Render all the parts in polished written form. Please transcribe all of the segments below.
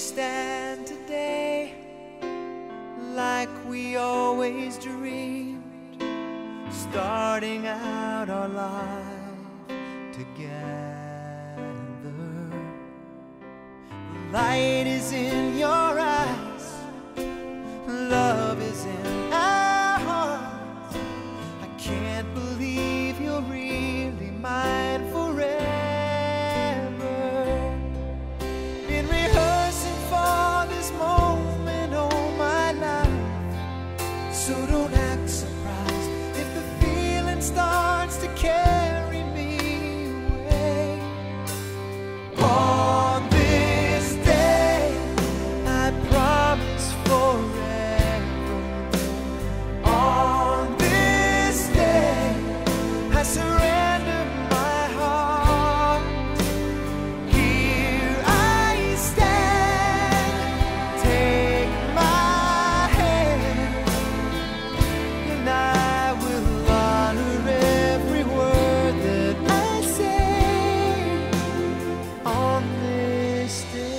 stand today like we always dreamed, starting out our life together. The light is in your eyes, love is in our hearts. I can't believe you're really mine forever. Been rehearsing for this moment all my life, so don't act surprised if the feeling starts to carry me away. On this day, I promise forever. On this day, I surrender my heart. Here I stand, take my hand, and I will honor every word that I say on this day.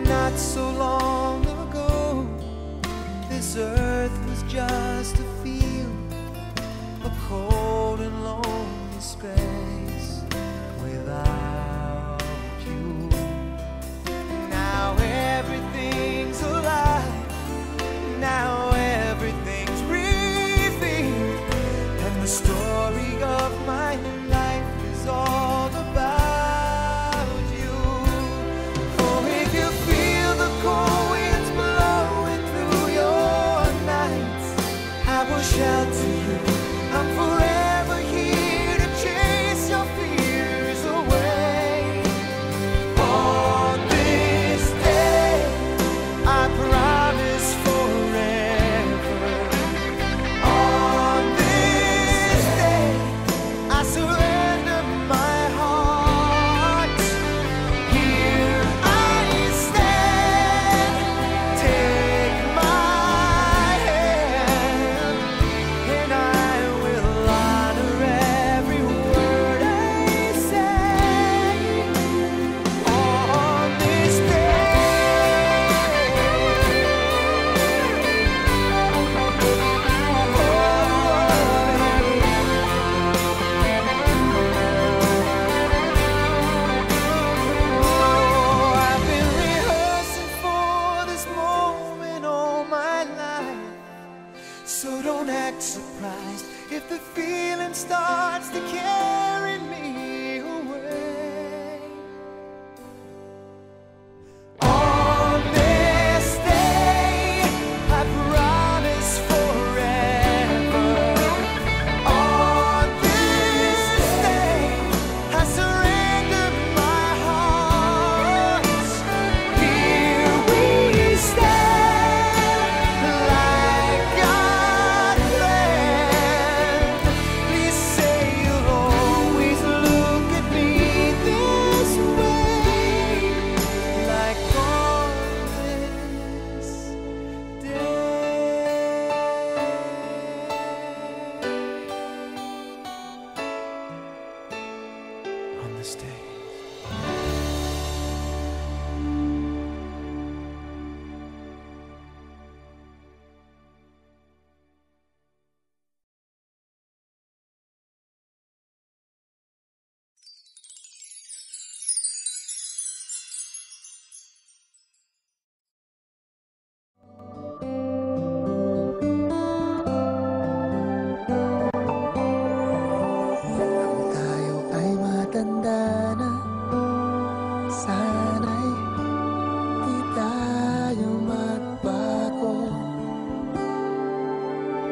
Not so long ago, this earth was just a field, a cold and lonely space without you. Now everything's alive, now everything's revealed, and the story of my life is all about you. Oh, if you feel the cold winds blowing through your nights, I will shout to you, I'm forever here to chase your fears away. On this day, I promise forever. On this day, I surrender my heart. Here I stand, take my hand, and I will honor every word I say on this day. Oh, I've been rehearsing for this moment all my life, so don't act surprised if the feeling starts to carry me away. On this day, I promise forever. On this day, I surrender my heart. Here we stand like God planned. Please say you'll always look at me this way, like on this day. On this day. Tayo ay matanda na, sana'y di tayo magbago.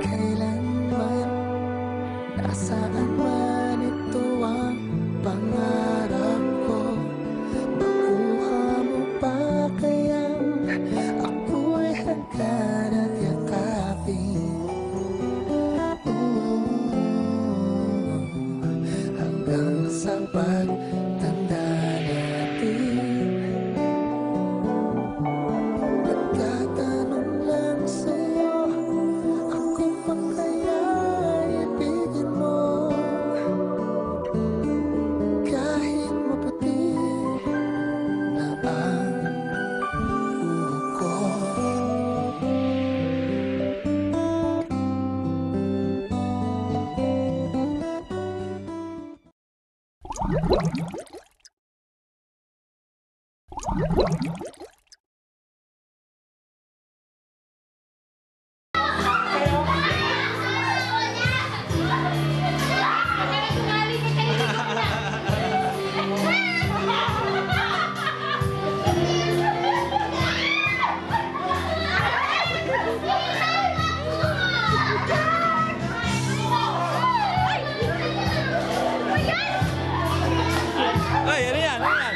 Kailanman, nasaan man ito ang pangarap ko. Makuha mo pa kayang ako'y hagdan at yakapin. Hanggang sa pagtanda natin, nagtatanong lang sa'yo, ako pa kaya ibigin mo? Ay, ano yan? Ano yan?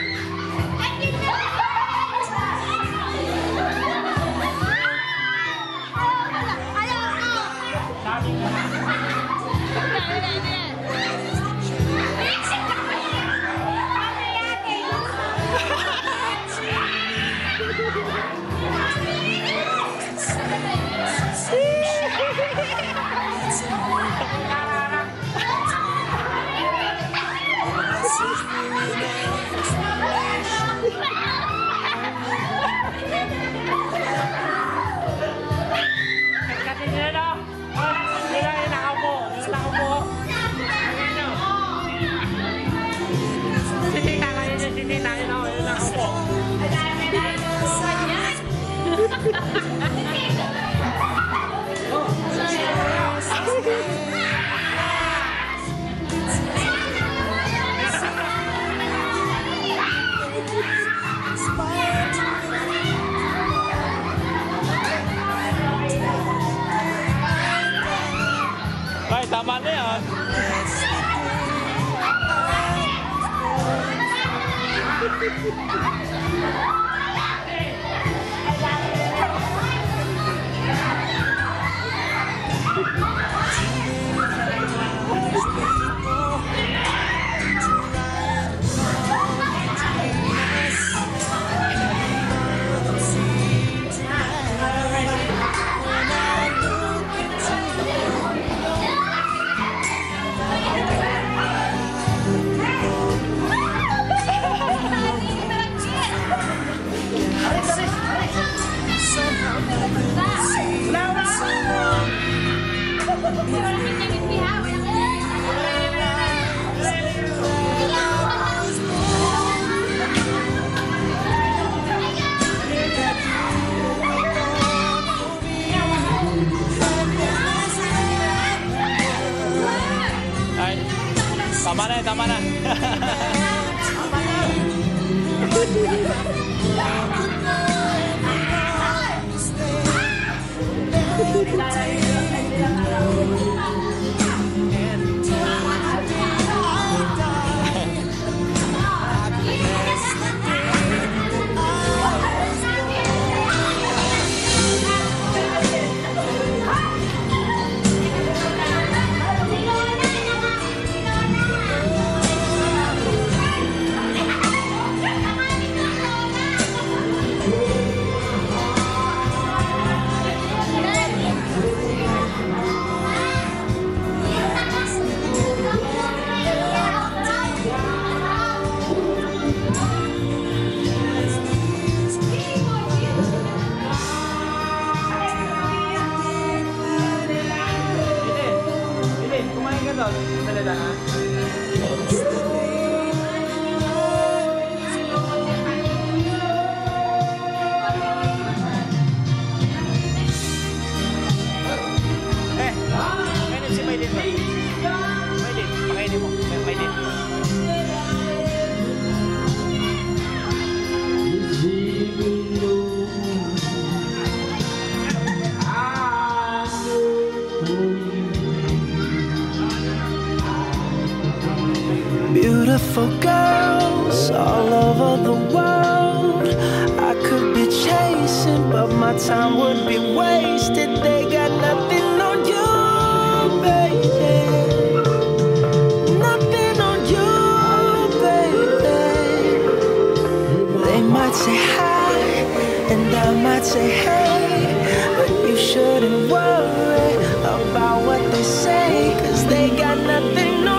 Ay, tama na yan. Ay, tama na, tama na. Kumain ka doon, talaga ha? Kainin si Maylin ba? Maylin, pakainin mo. Maylin. Beautiful girls all over the world. I could be chasing, but my time would be wasted. They got nothing on you, baby. Nothing on you, baby. They might say hi, and I might say hey, but you shouldn't worry about what they say, 'cause they got nothing on you.